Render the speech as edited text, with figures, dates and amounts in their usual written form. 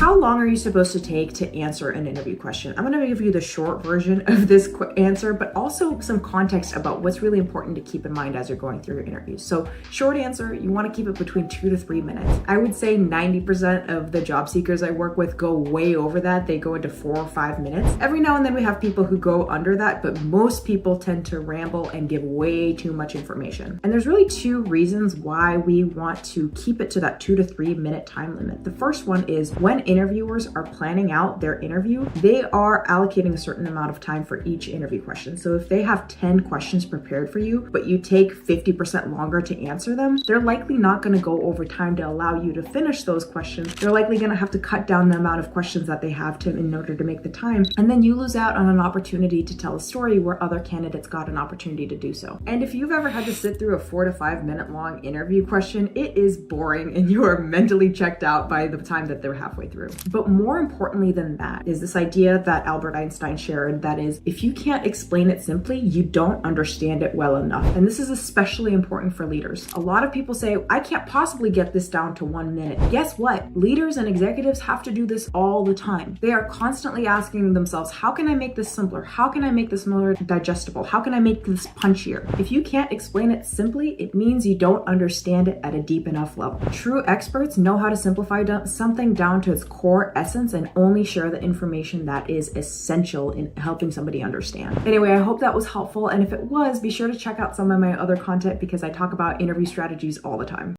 How long are you supposed to take to answer an interview question? I'm gonna give you the short version of this answer, but also some context about what's really important to keep in mind as you're going through your interviews. So short answer, you wanna keep it between 2 to 3 minutes. I would say 90% of the job seekers I work with go way over that. They go into 4 or 5 minutes. Every now and then we have people who go under that, but most people tend to ramble and give way too much information. And there's really 2 reasons why we want to keep it to that 2 to 3 minute time limit. The first one is when interviewers are planning out their interview, they are allocating a certain amount of time for each interview question. So if they have 10 questions prepared for you, but you take 50% longer to answer them, they're likely not going to go over time to allow you to finish those questions. They're likely going to have to cut down the amount of questions that they have in order to make the time. And then you lose out on an opportunity to tell a story where other candidates got an opportunity to do so. And if you've ever had to sit through a 4 to 5 minute long interview question, it is boring and you are mentally checked out by the time that they're halfway through. But more importantly than that is this idea that Albert Einstein shared, that is, if you can't explain it simply, you don't understand it well enough. And this is especially important for leaders. A lot of people say, I can't possibly get this down to 1 minute. Guess what? Leaders and executives have to do this all the time. They are constantly asking themselves, how can I make this simpler? How can I make this more digestible? How can I make this punchier? If you can't explain it simply, it means you don't understand it at a deep enough level. True experts know how to simplify something down to its core essence and only share the information that is essential in helping somebody understand. Anyway, I hope that was helpful. And if it was, be sure to check out some of my other content because I talk about interview strategies all the time.